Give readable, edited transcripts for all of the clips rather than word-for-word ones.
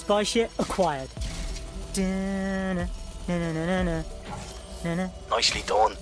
spy ship acquired. Nicely done.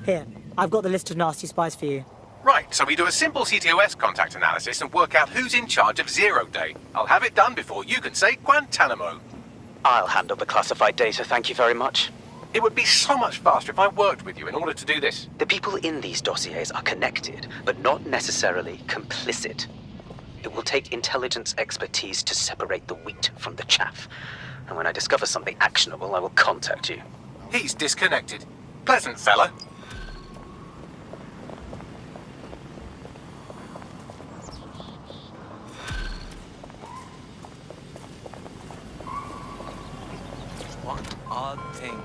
Here, I've got the list of nasty spies for you. Right, so we do a simple CTOS contact analysis and work out who's in charge of Zero Day. I'll have it done before you can say Guantanamo. I'll handle the classified data, thank you very much. It would be so much faster if I worked with you in order to do this. The people in these dossiers are connected, but not necessarily complicit. It will take intelligence expertise to separate the wheat from the chaff. And when I discover something actionable, I will contact you. He's disconnected. Pleasant fella. What odd thing.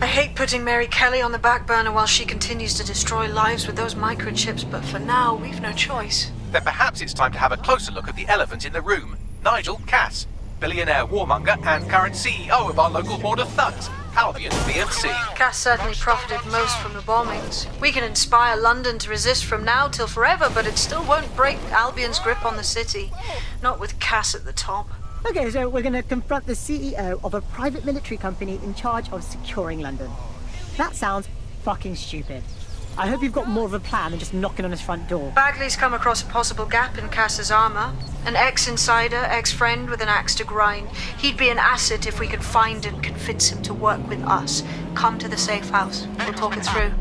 I hate putting Mary Kelly on the back burner while she continues to destroy lives with those microchips, but for now, we've no choice. Then perhaps it's time to have a closer look at the elephant in the room. Nigel Cass, billionaire warmonger and current CEO of our local horde of thugs, Albion PMC. Cass certainly profited most from the bombings. We can inspire London to resist from now till forever, but it still won't break Albion's grip on the city. Not with Cass at the top. Okay, so we're going to confront the CEO of a private military company in charge of securing London. That sounds fucking stupid. I hope you've got more of a plan than just knocking on his front door. Bagley's come across a possible gap in Cass's armor. An ex-insider, ex-friend with an axe to grind. He'd be an asset if we could find and convince him to work with us. Come to the safe house. We'll talk it through.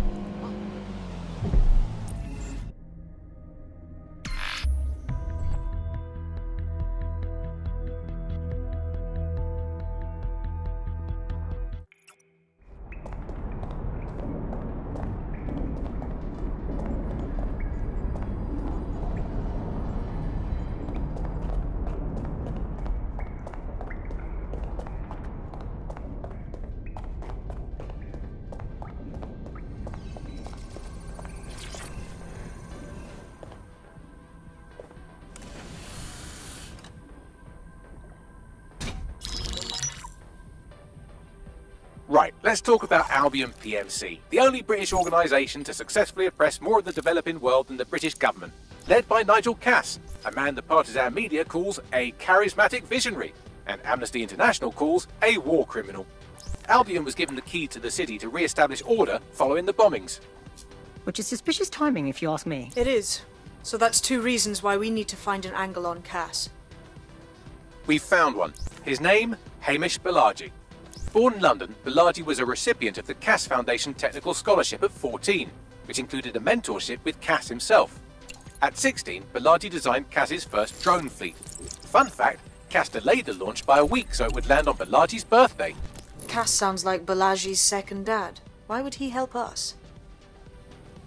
Right, let's talk about Albion PMC, the only British organisation to successfully oppress more of the developing world than the British government, led by Nigel Cass, a man the partisan media calls a charismatic visionary, and Amnesty International calls a war criminal. Albion was given the key to the city to re-establish order following the bombings. Which is suspicious timing, if you ask me. It is. So that's two reasons why we need to find an angle on Cass. We've found one. His name, Hamish Balaji. Born in London, Balaji was a recipient of the Cass Foundation Technical Scholarship at 14, which included a mentorship with Cass himself. At 16, Balaji designed Cass's first drone fleet. Fun fact, Cass delayed the launch by a week so it would land on Balaji's birthday. Cass sounds like Balaji's second dad. Why would he help us?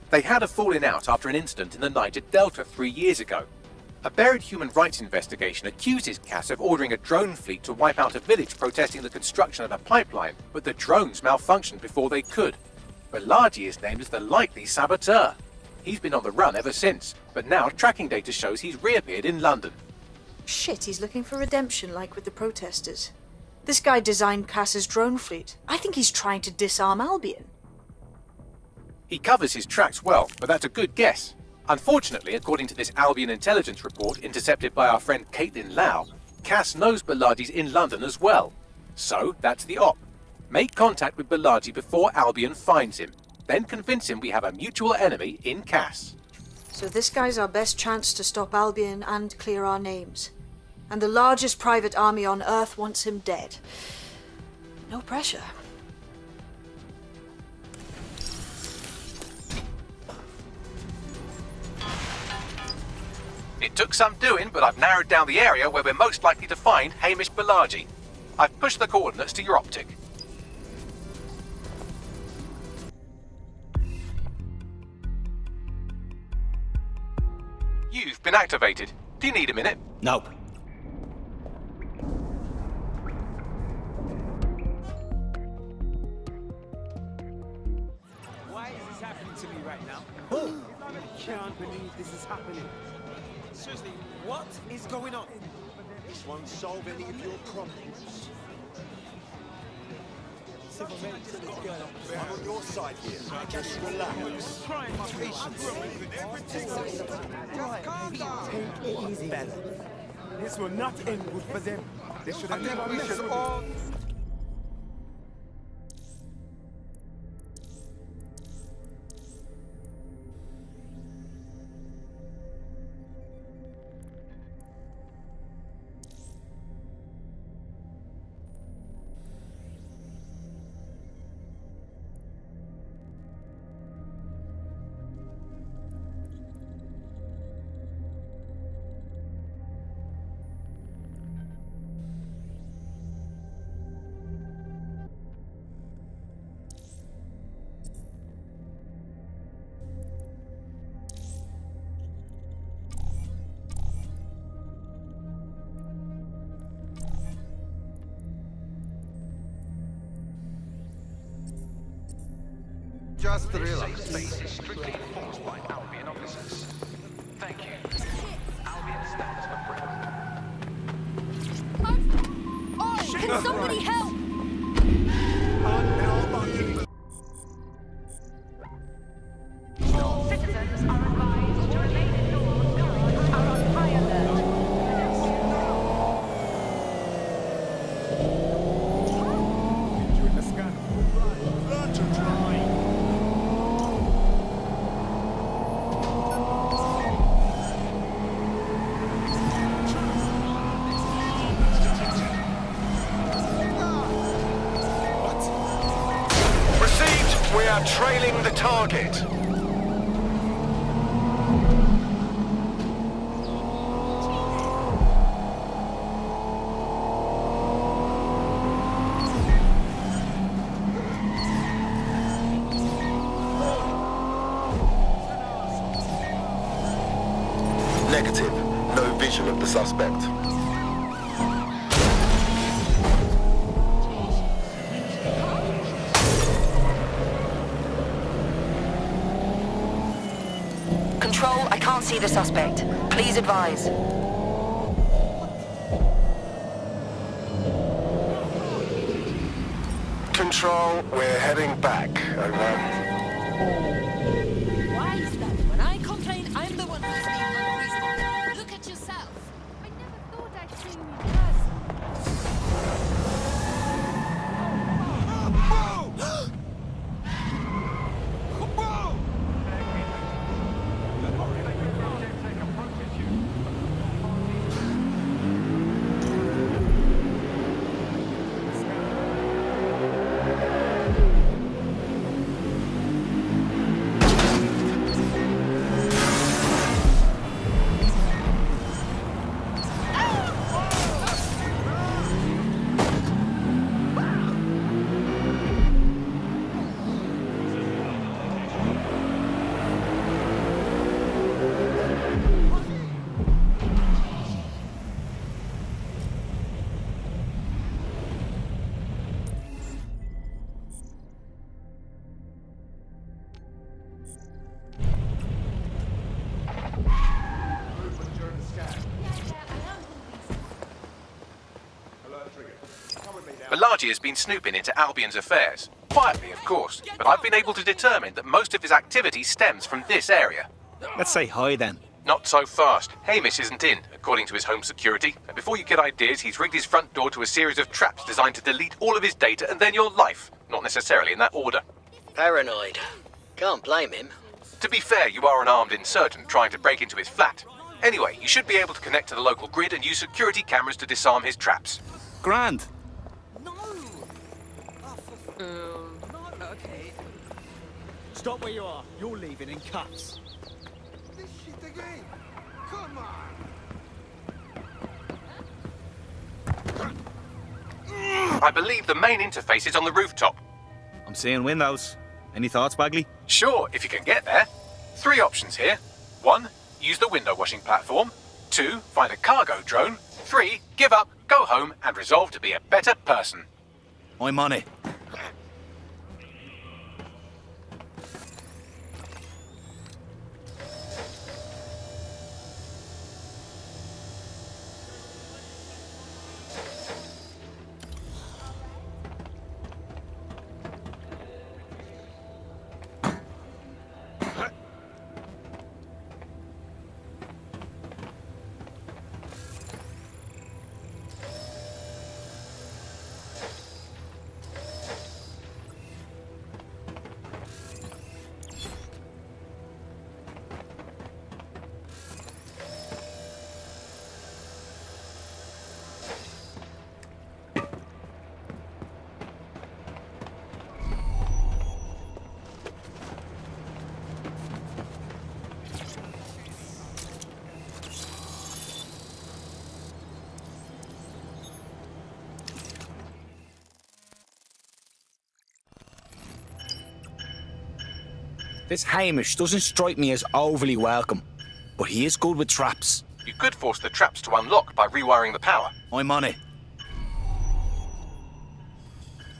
They had a falling out after an incident in the Niger Delta 3 years ago. A buried human rights investigation accuses Cass of ordering a drone fleet to wipe out a village protesting the construction of a pipeline, but the drones malfunctioned before they could. Balaji is named as the likely saboteur. He's been on the run ever since, but now tracking data shows he's reappeared in London. Shit, he's looking for redemption like with the protesters. This guy designed Cass's drone fleet. I think he's trying to disarm Albion. He covers his tracks well, but that's a good guess. Unfortunately, according to this Albion intelligence report intercepted by our friend Caitlin Lau, Cass knows Bilardi's in London as well. So, that's the op. Make contact with Bilardi before Albion finds him. Then convince him we have a mutual enemy in Cass. So this guy's our best chance to stop Albion and clear our names. And the largest private army on Earth wants him dead. No pressure. It took some doing, but I've narrowed down the area where we're most likely to find Hamish Bilardi. I've pushed the coordinates to your optic. You've been activated. Do you need a minute? Nope. Why is this happening to me right now? I can't believe this is happening. Seriously, what is going on? This won't solve any of your problems. Civil maintenance girl. I'm on your side here. Just relax. Trying my patience. Take it easy. This will not end good for them. They should have never messed with it. Just relax. Space is strictly enforced by Albion officers. Thank you. Albion stands for Oh, can somebody help? Citizens are advised to remain indoors. Guards are on high alert. Enjoy the scan. Learn to drive. Received. We are trailing the target. Negative. No vision of the suspect. Control, I can't see the suspect. Please advise. Control, we're heading back. Over. Why is that? When I complain, I'm the one who's being unreasonable. Look at yourself. I never thought I'd see you in person. Bilargi has been snooping into Albion's affairs. Quietly, of course, but I've been able to determine that most of his activity stems from this area. Let's say hi then. Not so fast. Hamish isn't in, according to his home security. And before you get ideas, he's rigged his front door to a series of traps designed to delete all of his data and then your life. Not necessarily in that order. Paranoid. Can't blame him. To be fair, you are an armed insurgent trying to break into his flat. Anyway, you should be able to connect to the local grid and use security cameras to disarm his traps. Grand. No! Not okay. Stop where you are. You're leaving in cuffs. This shit again. Come on. I believe the main interface is on the rooftop. I'm seeing windows. Any thoughts, Bagley? Sure, if you can get there. 3 options here. 1, use the window washing platform. 2, find a cargo drone. 3, give up, go home, and resolve to be a better person. I'm on it. This Hamish doesn't strike me as overly welcome, but he is good with traps. You could force the traps to unlock by rewiring the power. I'm on it.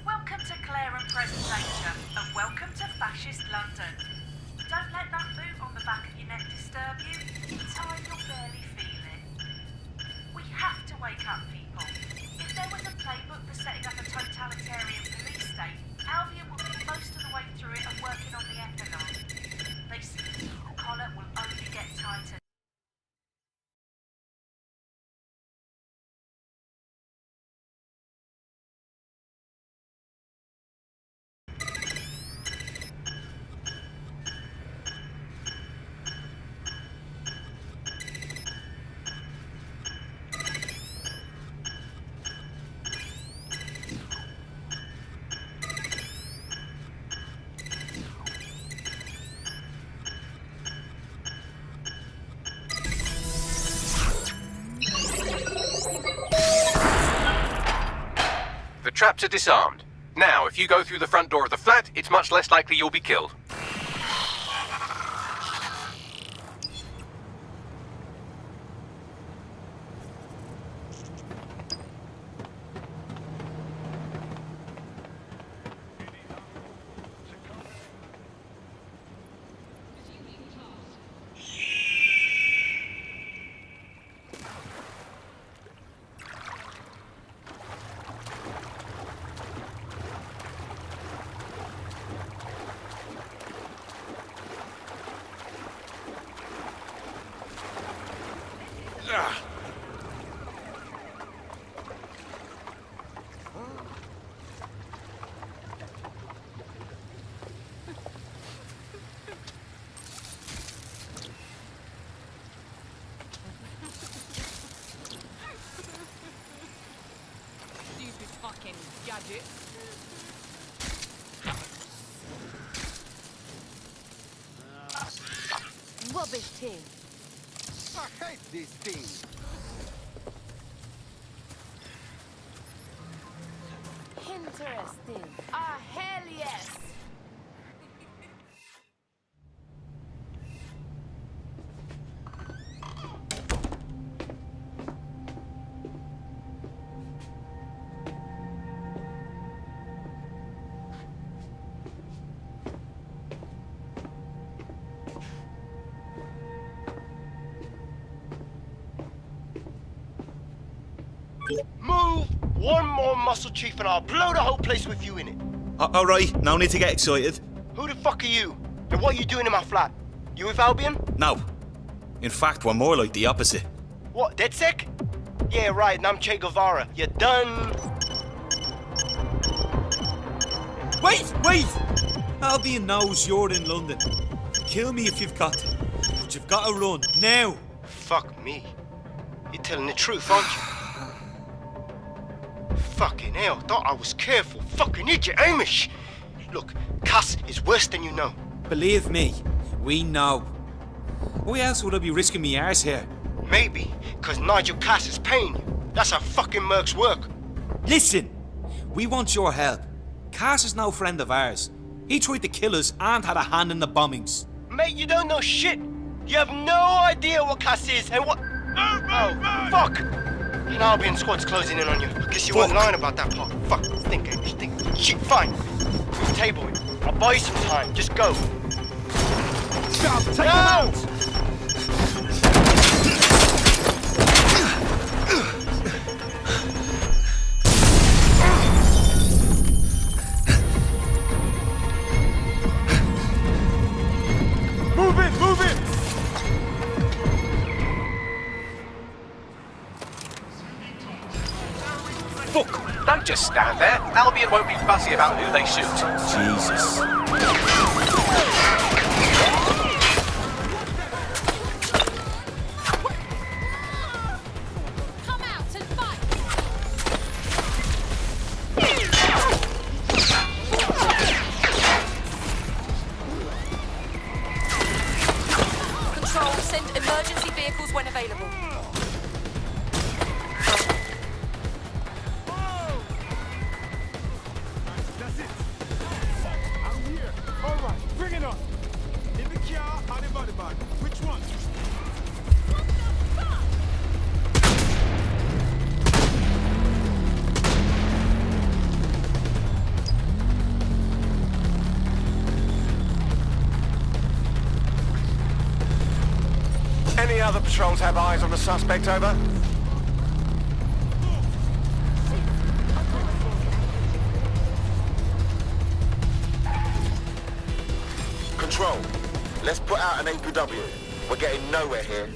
Welcome to Clare and Presentation, and welcome to Fascist London. Don't let that move on the back of your neck disturb you. In time, you'll barely feel it. We have to wake up, people. If there was a playbook for setting up a totalitarian police state, Albion will be most of the way through it and working on the epilogue. They see the collar will only get tighter. The traps are disarmed. Now, if you go through the front door of the flat, it's much less likely you'll be killed. Stupid fucking gadget. Rubbish tin. I hate this thing. Interesting. Ah, hell yes. Move! One more muscle chief and I'll blow the whole place with you in it. Alright, no need to get excited. Who the fuck are you? And what are you doing in my flat? You with Albion? No. In fact, we're more like the opposite. What, DedSec? Yeah, right, and I'm Che Guevara. You done? Wait! Albion knows you're in London. Kill me if you've got to. But you've got to run, now. Fuck me. You're telling the truth, aren't you? Fucking hell, thought I was careful. Fucking idiot, Hamish! Look, Cass is worse than you know. Believe me, we know. Why else would I be risking me arse here? Maybe, because Nigel Cass is paying you. That's how fucking mercs work. Listen, we want your help. Cass is no friend of ours. He tried to kill us and had a hand in the bombings. Mate, you don't know shit. You have no idea what Cass is and what... Oh, fuck! An Albion squad's closing in on you. Guess you weren't lying about that part. Fuck, think, Hamish, think. Shit, fine. We'll table it. I'll buy you some time. Just go. Stop! Take him out! Move it! Fuck! Don't just stand there. Albion won't be fussy about who they shoot. Jesus. Come out and fight! Control, send emergency vehicles when available. That's it. I'm here. All right, bring it on. In the car or the body bag? Which one? Any other patrols have eyes on the suspect, over? Control, let's put out an APW. We're getting nowhere here.